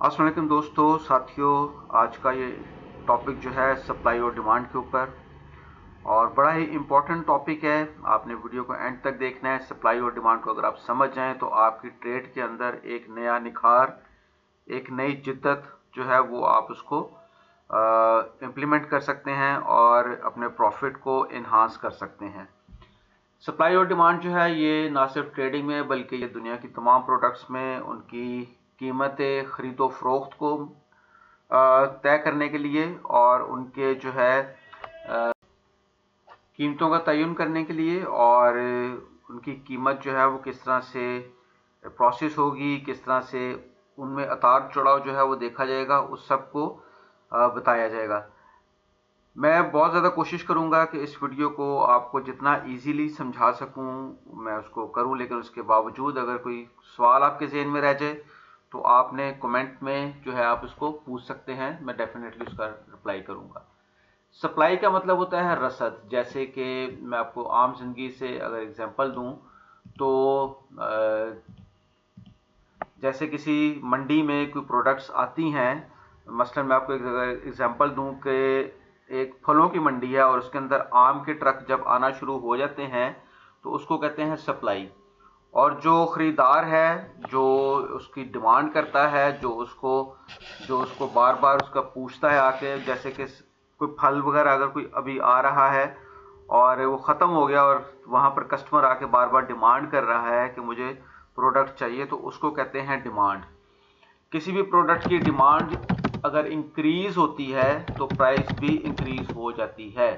अस्सलाम वालेकुम दोस्तों, साथियों। आज का ये टॉपिक जो है सप्लाई और डिमांड के ऊपर, और बड़ा ही इम्पोर्टेंट टॉपिक है। आपने वीडियो को एंड तक देखना है। सप्लाई और डिमांड को अगर आप समझ जाएं तो आपकी ट्रेड के अंदर एक नया निखार, एक नई जिद्दत जो है वो आप उसको इम्प्लीमेंट कर सकते हैं और अपने प्रॉफिट को इन्हांस कर सकते हैं। सप्लाई और डिमांड जो है ये ना सिर्फ ट्रेडिंग में बल्कि ये दुनिया की तमाम प्रोडक्ट्स में उनकी कीमतें खरीदो फरोख्त को तय करने के लिए और उनके जो है कीमतों का तयन करने के लिए, और उनकी कीमत जो है वो किस तरह से प्रोसेस होगी, किस तरह से उनमें उतार चढ़ाव जो है वो देखा जाएगा, उस सब को बताया जाएगा। मैं बहुत ज़्यादा कोशिश करूँगा कि इस वीडियो को आपको जितना इजीली समझा सकूँ मैं उसको करूँ, लेकिन उसके बावजूद अगर कोई सवाल आपके जहन में रह जाए तो आपने कमेंट में जो है आप उसको पूछ सकते हैं। मैं डेफिनेटली उसका रिप्लाई करूँगा। सप्लाई का मतलब होता है रसद। जैसे कि मैं आपको आम जिंदगी से अगर एग्जांपल दूं तो जैसे किसी मंडी में कोई प्रोडक्ट्स आती हैं। मसलन मैं आपको एक एग्जांपल दूं कि एक फलों की मंडी है और उसके अंदर आम के ट्रक जब आना शुरू हो जाते हैं तो उसको कहते हैं सप्लाई। और जो ख़रीदार है, जो उसकी डिमांड करता है, जो उसको बार बार उसका पूछता है आके, जैसे कि कोई फल वगैरह अगर कोई अभी आ रहा है और वो ख़त्म हो गया और वहाँ पर कस्टमर आके बार बार डिमांड कर रहा है कि मुझे प्रोडक्ट चाहिए, तो उसको कहते हैं डिमांड। किसी भी प्रोडक्ट की डिमांड अगर इंक्रीज होती है तो प्राइस भी इंक्रीज हो जाती है।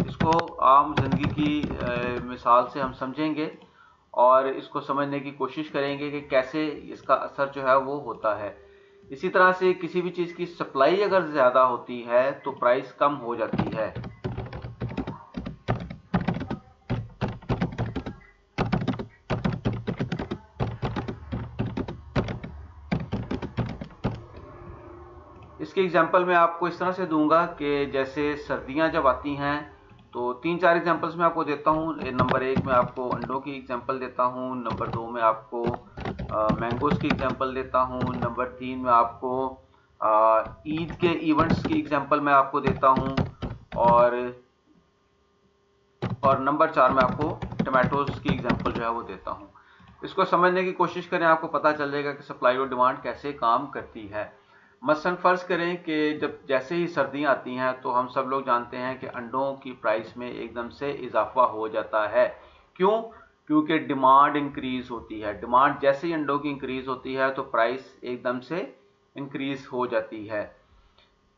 इसको आम जिंदगी की मिसाल से हम समझेंगे और इसको समझने की कोशिश करेंगे कि कैसे इसका असर जो है वो होता है। इसी तरह से किसी भी चीज़ की सप्लाई अगर ज़्यादा होती है तो प्राइस कम हो जाती है। इसके एग्जांपल मैं आपको इस तरह से दूंगा कि जैसे सर्दियां जब आती हैं तो 3-4 एग्जांपल्स मैं आपको देता हूं। नंबर 1 में आपको अंडों की एग्जांपल देता हूं, नंबर 2 में आपको मैंगोज़ की एग्जांपल देता हूं, नंबर 3 में आपको ईद के इवेंट्स की एग्जांपल मैं आपको देता हूं, और नंबर 4 में आपको टमाटोज़ की एग्जांपल जो है वो देता हूं। इसको समझने की कोशिश करें, आपको पता चल जाएगा कि सप्लाई और डिमांड कैसे काम करती है। मसलन फ़र्ज़ करें कि जब जैसे ही सर्दियाँ आती हैं तो हम सब लोग जानते हैं कि अंडों की प्राइस में एकदम से इजाफा हो जाता है। क्यों? क्योंकि डिमांड इंक्रीज़ होती है। डिमांड जैसे ही अंडों की इंक्रीज़ होती है तो प्राइस एकदम से इंक्रीज़ हो जाती है।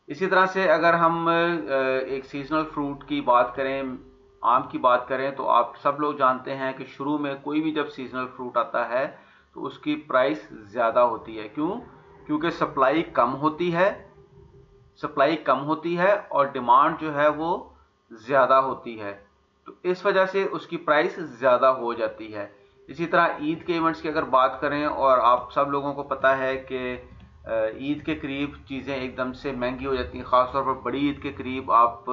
इसी तरह से अगर हम एक सीजनल फ्रूट की बात करें, आम की बात करें, तो आप सब लोग जानते हैं कि शुरू में कोई भी जब सीजनल फ्रूट आता है तो उसकी प्राइस ज़्यादा होती है। क्यों? क्योंकि सप्लाई कम होती है, और डिमांड जो है वो ज़्यादा होती है, तो इस वजह से उसकी प्राइस ज़्यादा हो जाती है। इसी तरह ईद के इवेंट्स की अगर बात करें, और आप सब लोगों को पता है कि ईद के करीब चीज़ें एकदम से महंगी हो जाती हैं। ख़ासतौर पर बड़ी ईद के करीब आप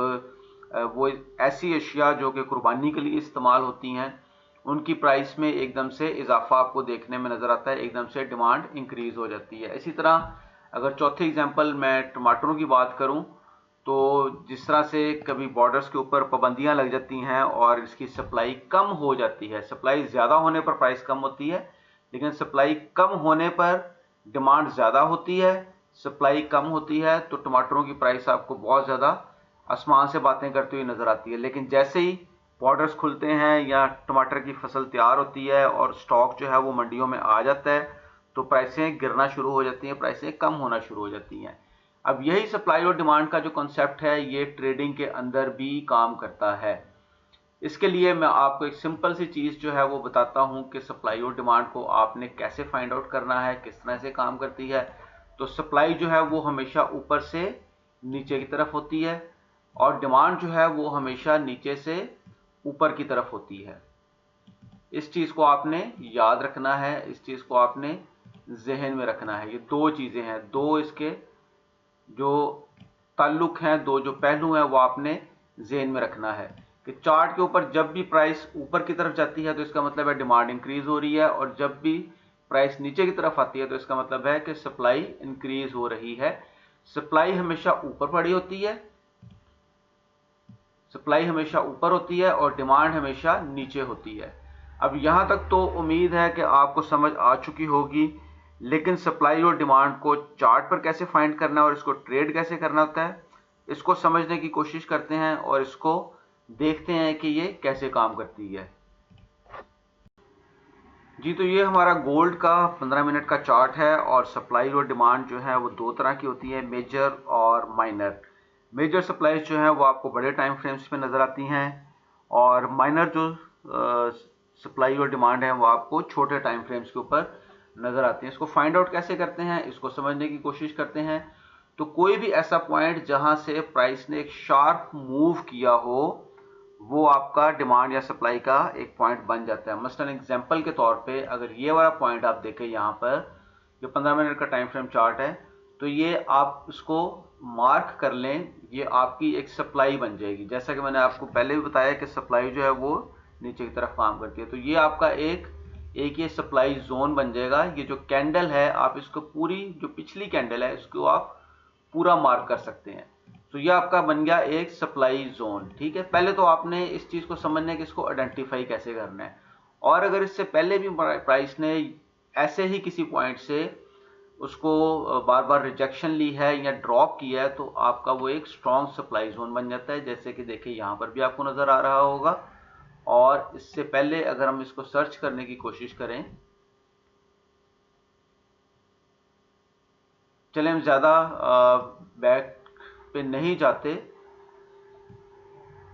वो ऐसी अशिया जो कि कुर्बानी के लिए इस्तेमाल होती हैं उनकी प्राइस में एकदम से इजाफा आपको देखने में नज़र आता है, एकदम से डिमांड इंक्रीज़ हो जाती है। इसी तरह अगर चौथी एग्जांपल मैं टमाटरों की बात करूं तो जिस तरह से कभी बॉर्डर्स के ऊपर पाबंदियां लग जाती हैं और इसकी सप्लाई कम हो जाती है। सप्लाई ज़्यादा होने पर प्राइस कम होती है, लेकिन सप्लाई कम होने पर डिमांड ज़्यादा होती है। सप्लाई कम होती है तो टमाटरों की प्राइस आपको बहुत ज़्यादा आसमान से बातें करती हुई नज़र आती है, लेकिन जैसे ही बॉर्डर्स खुलते हैं या टमाटर की फसल तैयार होती है और स्टॉक जो है वो मंडियों में आ जाता है तो प्राइसें गिरना शुरू हो जाती हैं, प्राइसें कम होना शुरू हो जाती हैं। अब यही सप्लाई और डिमांड का जो कॉन्सेप्ट है ये ट्रेडिंग के अंदर भी काम करता है। इसके लिए मैं आपको एक सिंपल सी चीज़ जो है वो बताता हूँ कि सप्लाई और डिमांड को आपने कैसे फाइंड आउट करना है, किस तरह से काम करती है। तो सप्लाई जो है वो हमेशा ऊपर से नीचे की तरफ होती है और डिमांड जो है वो हमेशा नीचे से ऊपर की तरफ होती है। इस चीज़ को आपने याद रखना है, इस चीज़ को आपने जहन में रखना है। ये दो चीज़ें हैं, दो इसके जो ताल्लुक हैं, दो जो पहलू हैं वो आपने जहन में रखना है। कि चार्ट के ऊपर जब भी प्राइस ऊपर की तरफ जाती है तो इसका मतलब है डिमांड इंक्रीज हो रही है, और जब भी प्राइस नीचे की तरफ आती है तो इसका मतलब है कि सप्लाई इंक्रीज हो रही है। सप्लाई हमेशा ऊपर पड़ी होती है, सप्लाई हमेशा ऊपर होती है और डिमांड हमेशा नीचे होती है। अब यहां तक तो उम्मीद है कि आपको समझ आ चुकी होगी, लेकिन सप्लाई और डिमांड को चार्ट पर कैसे फाइंड करना है और इसको ट्रेड कैसे करना होता है, इसको समझने की कोशिश करते हैं और इसको देखते हैं कि ये कैसे काम करती है। जी, तो ये हमारा गोल्ड का 15 मिनट का चार्ट है, और सप्लाई और डिमांड जो है वो दो तरह की होती है, मेजर और माइनर। मेजर सप्लाईज जो है वो आपको बड़े टाइम फ्रेम्स पे नज़र आती हैं, और माइनर जो सप्लाई और डिमांड है वो आपको छोटे टाइम फ्रेम्स के ऊपर नज़र आती हैं। इसको फाइंड आउट कैसे करते हैं, इसको समझने की कोशिश करते हैं। तो कोई भी ऐसा पॉइंट जहां से प्राइस ने एक शार्प मूव किया हो, वो आपका डिमांड या सप्लाई का एक पॉइंट बन जाता है। मसलन एग्जांपल के तौर पे अगर ये वाला पॉइंट आप देखें, यहाँ पर जो 15 मिनट का टाइम फ्रेम चार्ट है, तो ये आप इसको मार्क कर लें, ये आपकी एक सप्लाई बन जाएगी। जैसा कि मैंने आपको पहले भी बताया कि सप्लाई जो है वो नीचे की तरफ काम करती है, तो ये आपका एक ये सप्लाई जोन बन जाएगा। ये जो कैंडल है, आप इसको पूरी जो पिछली कैंडल है इसको आप पूरा मार्क कर सकते हैं। तो ये आपका बन गया एक सप्लाई जोन। ठीक है, पहले तो आपने इस चीज को समझना है कि इसको आइडेंटिफाई कैसे करना है, और अगर इससे पहले भी प्राइस ने ऐसे ही किसी पॉइंट से उसको बार बार रिजेक्शन ली है या ड्रॉप किया है, तो आपका वो एक स्ट्रॉन्ग सप्लाई जोन बन जाता है। जैसे कि देखिए यहाँ पर भी आपको नजर आ रहा होगा, और इससे पहले अगर हम इसको सर्च करने की कोशिश करें, चले हम ज्यादा बैक पे नहीं जाते,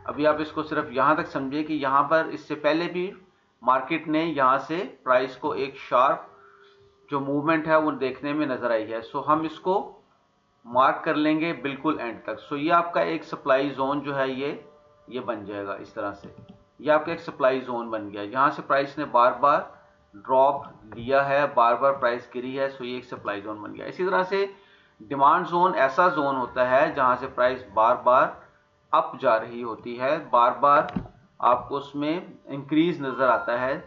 अभी आप इसको सिर्फ यहां तक समझिए कि यहां पर इससे पहले भी मार्केट ने यहां से प्राइस को एक शार्प जो मूवमेंट है वो देखने में नजर आई है। सो हम इसको मार्क कर लेंगे बिल्कुल एंड तक। सो ये आपका एक सप्लाई जोन जो है ये बन जाएगा इस तरह से। ये आपका एक सप्लाई जोन बन गया, यहां से प्राइस ने बार बार ड्रॉप लिया है, बार बार प्राइस गिरी है, सो ये एक सप्लाई जोन बन गया। इसी तरह से डिमांड जोन ऐसा जोन होता है जहां से प्राइस बार बार अप जा रही होती है, बार बार आपको उसमें इंक्रीज नजर आता है।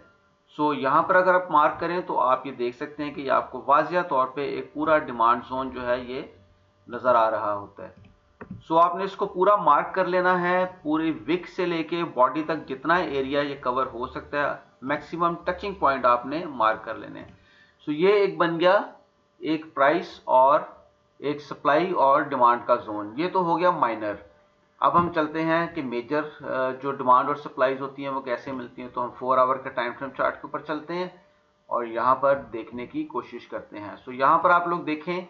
सो यहाँ पर अगर आप मार्क करें तो आप ये देख सकते हैं कि ये आपको वाजिया तौर पे एक पूरा डिमांड जोन जो है ये नजर आ रहा होता है। सो आपने इसको पूरा मार्क कर लेना है, पूरी विक से लेके बॉडी तक जितना एरिया ये कवर हो सकता है, मैक्सिमम टचिंग पॉइंट आपने मार्क कर लेने हैं। सो ये एक बन गया एक प्राइस और एक सप्लाई और डिमांड का जोन। ये तो हो गया माइनर। अब हम चलते हैं कि मेजर जो डिमांड और सप्लाईज होती हैं वो कैसे मिलती हैं। तो हम 4 आवर के टाइम फ्रेम चार्ट के ऊपर चलते हैं और यहाँ पर देखने की कोशिश करते हैं। सो यहाँ पर आप लोग देखें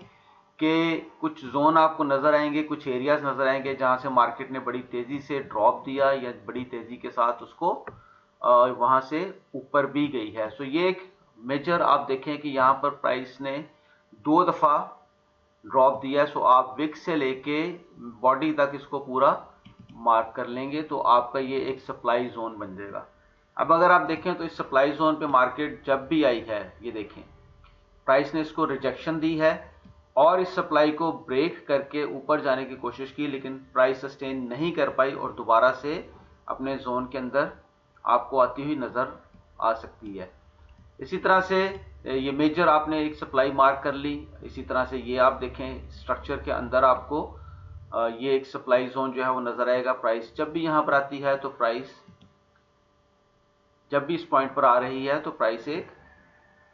कि कुछ जोन आपको नजर आएंगे, कुछ एरियाज नजर आएंगे जहां से मार्केट ने बड़ी तेजी से ड्रॉप दिया या बड़ी तेजी के साथ उसको वहां से ऊपर भी गई है। सो ये एक मेजर आप देखें कि यहाँ पर प्राइस ने 2 दफा ड्रॉप दिया है। सो आप विक से लेके बॉडी तक इसको पूरा मार्क कर लेंगे तो आपका ये एक सप्लाई जोन बन जाएगा। अब अगर आप देखें तो इस सप्लाई जोन पे मार्केट जब भी आई है, ये देखें प्राइस ने इसको रिजेक्शन दी है और इस सप्लाई को ब्रेक करके ऊपर जाने की कोशिश की, लेकिन प्राइस सस्टेन नहीं कर पाई और दोबारा से अपने जोन के अंदर आपको आती हुई नजर आ सकती है। इसी तरह से ये मेजर आपने एक सप्लाई मार्क कर ली। इसी तरह से ये आप देखें स्ट्रक्चर के अंदर आपको ये एक सप्लाई जोन जो है वो नजर आएगा। प्राइस जब भी यहां पर आती है तो प्राइस जब भी इस पॉइंट पर आ रही है तो प्राइस एक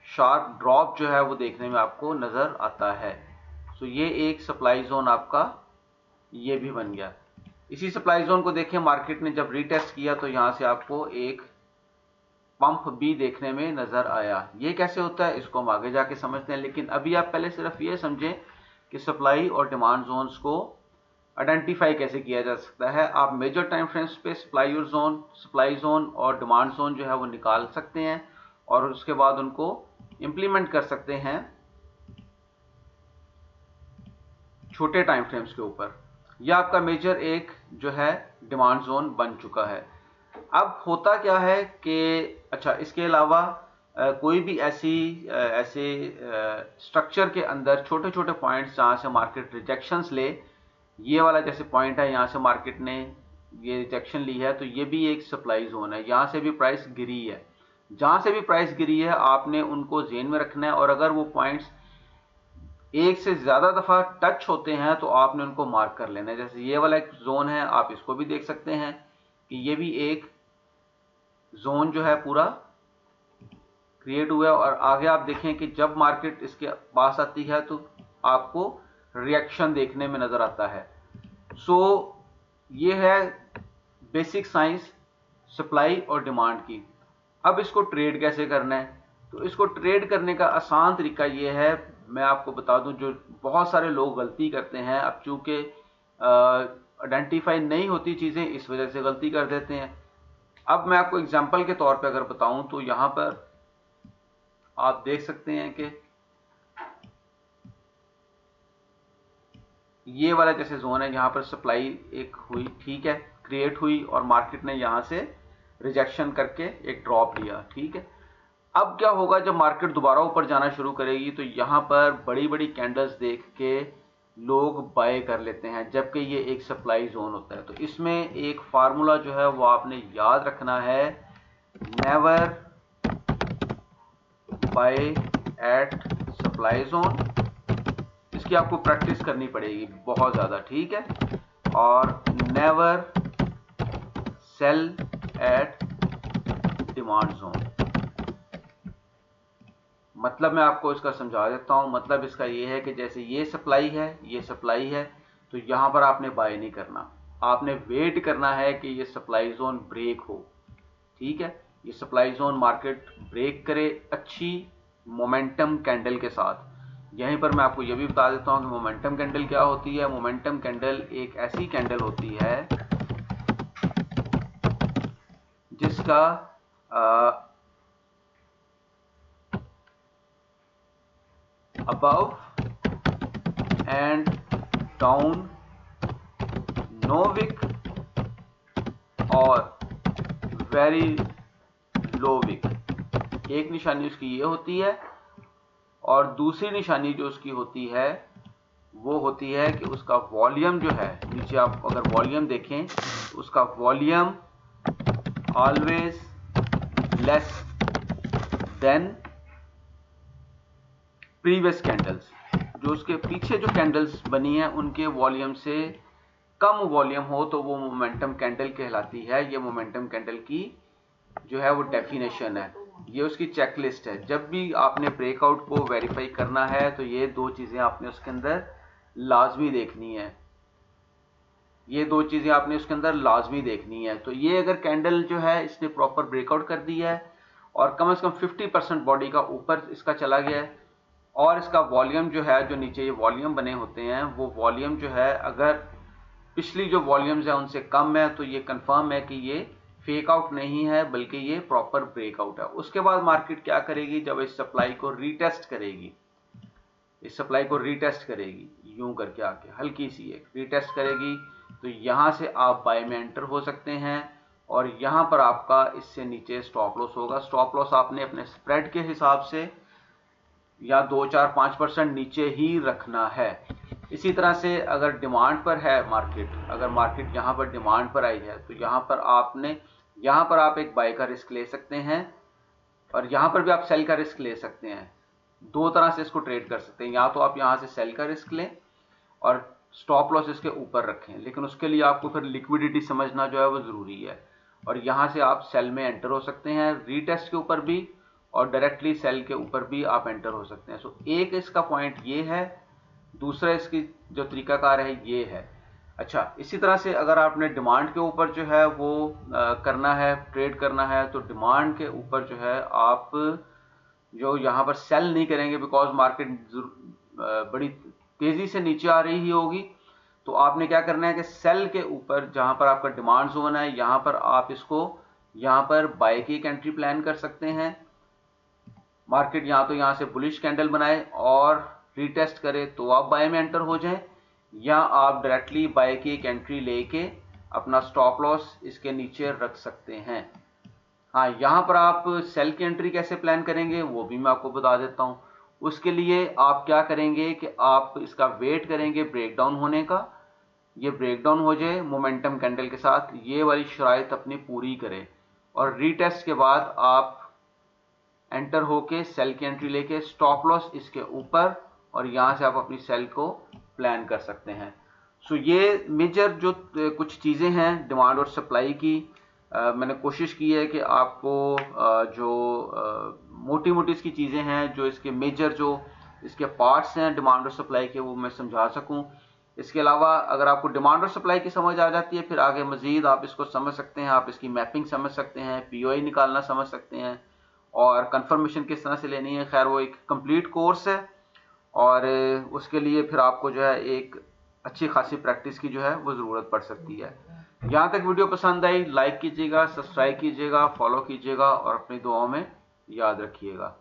शार्प ड्रॉप जो है वो देखने में आपको नजर आता है। सो ये एक सप्लाई जोन आपका ये भी बन गया। इसी सप्लाई जोन को देखें, मार्केट ने जब रीटेस्ट किया तो यहां से आपको एक पंप भी देखने में नजर आया। ये कैसे होता है इसको हम आगे जाके समझते हैं, लेकिन अभी आप पहले सिर्फ ये समझें कि सप्लाई और डिमांड जोन्स को आइडेंटिफाई कैसे किया जा सकता है। आप मेजर टाइम फ्रेम्स पे सप्लाई जोन और डिमांड जोन जो है वो निकाल सकते हैं और उसके बाद उनको इंप्लीमेंट कर सकते हैं छोटे टाइम फ्रेम्स के ऊपर। यह आपका मेजर एक जो है डिमांड जोन बन चुका है। अब होता क्या है कि अच्छा, इसके अलावा कोई भी ऐसे स्ट्रक्चर के अंदर छोटे छोटे पॉइंट्स जहां से मार्केट रिजेक्शंस ले, ये वाला जैसे पॉइंट है, यहाँ से मार्केट ने ये रिजेक्शन ली है, तो ये भी एक सप्लाई जोन है, यहाँ से भी प्राइस गिरी है। जहाँ से भी प्राइस गिरी है आपने उनको ज़हन में रखना है, और अगर वो पॉइंट्स एक से ज़्यादा दफ़ा टच होते हैं तो आपने उनको मार्क कर लेना है। जैसे ये वाला एक जोन है, आप इसको भी देख सकते हैं कि ये भी एक जोन जो है पूरा क्रिएट हुआ है, और आगे आप देखें कि जब मार्केट इसके पास आती है तो आपको रिएक्शन देखने में नज़र आता है। सो ये है बेसिक साइंस सप्लाई और डिमांड की। अब इसको ट्रेड कैसे करना है, तो इसको ट्रेड करने का आसान तरीका ये है, मैं आपको बता दूं, जो बहुत सारे लोग गलती करते हैं, अब चूंकि आइडेंटिफाई नहीं होती चीज़ें इस वजह से गलती कर देते हैं। अब मैं आपको एग्जांपल के तौर पे अगर बताऊं तो यहाँ पर आप देख सकते हैं कि ये वाला जैसे जोन है, यहाँ पर सप्लाई एक हुई, ठीक है, क्रिएट हुई, और मार्केट ने यहाँ से रिजेक्शन करके एक ड्रॉप लिया, ठीक है। अब क्या होगा, जब मार्केट दोबारा ऊपर जाना शुरू करेगी तो यहाँ पर बड़ी बड़ी कैंडल्स देख के लोग बाय कर लेते हैं, जबकि ये एक सप्लाई जोन होता है। तो इसमें एक फार्मूला जो है वो आपने याद रखना है, never buy at supply zone. इसकी आपको प्रैक्टिस करनी पड़ेगी बहुत ज़्यादा, ठीक है। और never sell at demand zone. मतलब मैं आपको इसका समझा देता हूं। मतलब इसका ये है कि जैसे ये सप्लाई है, ये सप्लाई है, तो यहां पर आपने बाय नहीं करना, आपने वेट करना है कि ये सप्लाई जोन ब्रेक हो, ठीक है। ये सप्लाई जोन मार्केट ब्रेक करे अच्छी मोमेंटम कैंडल के साथ। यहीं पर मैं आपको ये भी बता देता हूं कि मोमेंटम कैंडल क्या होती है। मोमेंटम कैंडल एक ऐसी कैंडल होती है जिसका above and down no wick और very low wick, एक निशानी उसकी ये होती है, और दूसरी निशानी जो उसकी होती है वो होती है कि उसका वॉल्यूम जो है, नीचे आप अगर वॉल्यूम देखें तो उसका volume always less than previous candles. जो उसके पीछे जो कैंडल्स बनी है उनके वॉल्यूम से कम वॉल्यूम हो तो वो मोमेंटम कैंडल कहलाती है। ये मोमेंटम कैंडल की जो है वो डेफिनेशन है, ये उसकी चेकलिस्ट है। जब भी आपने ब्रेकआउट को वेरीफाई करना है तो ये दो चीज़ें आपने उसके अंदर लाजमी देखनी है, ये दो चीज़ें आपने उसके अंदर लाजमी देखनी है। तो ये अगर कैंडल जो है इसने प्रॉपर ब्रेकआउट कर दी है और कम से कम 50% बॉडी का ऊपर इसका चला गया है, और इसका वॉल्यूम जो है, जो नीचे ये वॉल्यूम बने होते हैं, वो वॉल्यूम जो है अगर पिछली जो वॉल्यूम्स है उनसे कम है, तो ये कंफर्म है कि ये फेक आउट नहीं है बल्कि ये प्रॉपर ब्रेकआउट है। उसके बाद मार्केट क्या करेगी, जब इस सप्लाई को रीटेस्ट करेगी, इस सप्लाई को रीटेस्ट करेगी, यूं करके आके हल्की सी एक रीटेस्ट करेगी, तो यहां से आप बाय में एंटर हो सकते हैं, और यहां पर आपका इससे नीचे स्टॉप लॉस होगा। स्टॉप लॉस आपने अपने स्प्रेड के हिसाब से या 2-4-5% नीचे ही रखना है। इसी तरह से अगर डिमांड पर है मार्केट, अगर मार्केट यहाँ पर डिमांड पर आई है तो यहाँ पर आप एक बाय का रिस्क ले सकते हैं, और यहाँ पर भी आप सेल का रिस्क ले सकते हैं। दो तरह से इसको ट्रेड कर सकते हैं, या तो आप यहाँ से सेल का रिस्क लें और स्टॉप लॉस इसके ऊपर रखें, लेकिन उसके लिए आपको फिर लिक्विडिटी समझना जो है वो ज़रूरी है, और यहाँ से आप सेल में एंटर हो सकते हैं रीटेस्ट के ऊपर भी, और डायरेक्टली सेल के ऊपर भी आप एंटर हो सकते हैं। सो एक इसका पॉइंट ये है, दूसरा इसकी जो तरीकाकार है ये है। अच्छा, इसी तरह से अगर आपने डिमांड के ऊपर जो है वो करना है, ट्रेड करना है, तो डिमांड के ऊपर जो है आप जो यहाँ पर सेल नहीं करेंगे, बिकॉज मार्केट बड़ी तेज़ी से नीचे आ रही होगी, तो आपने क्या करना है कि सेल के ऊपर जहाँ पर आपका डिमांड जोन है, यहाँ पर आप इसको यहाँ पर बाय की एक एंट्री प्लान कर सकते हैं। मार्केट यहाँ तो यहाँ से बुलिश कैंडल बनाए और रीटेस्ट करे तो आप बाय में एंटर हो जाएं, या आप डायरेक्टली बाय की एक एंट्री लेके अपना स्टॉप लॉस इसके नीचे रख सकते हैं। हाँ, यहाँ पर आप सेल की एंट्री कैसे प्लान करेंगे वो भी मैं आपको बता देता हूँ। उसके लिए आप क्या करेंगे कि आप इसका वेट करेंगे ब्रेकडाउन होने का, ये ब्रेकडाउन हो जाए मोमेंटम कैंडल के साथ, ये वाली शराइत अपनी पूरी करे और रीटेस्ट के बाद आप एंटर होके सेल की एंट्री लेके स्टॉप लॉस इसके ऊपर और यहाँ से आप अपनी सेल को प्लान कर सकते हैं। सो ये मेजर जो कुछ चीज़ें हैं डिमांड और सप्लाई की, मैंने कोशिश की है कि आपको जो मोटी मोटी इसकी चीज़ें हैं, जो इसके मेजर जो इसके पार्ट्स हैं डिमांड और सप्लाई के, वो मैं समझा सकूं। इसके अलावा अगर आपको डिमांड और सप्लाई की समझ आ जाती है, फिर आगे मजीद आप इसको समझ सकते हैं, आप इसकी मैपिंग समझ सकते हैं, पीओआई निकालना समझ सकते हैं और कंफर्मेशन किस तरह से लेनी है। खैर वो एक कंप्लीट कोर्स है और उसके लिए फिर आपको जो है एक अच्छी खासी प्रैक्टिस की जो है वो ज़रूरत पड़ सकती है। यहाँ तक वीडियो पसंद आई, लाइक कीजिएगा, सब्सक्राइब कीजिएगा, फॉलो कीजिएगा और अपनी दुआओं में याद रखिएगा।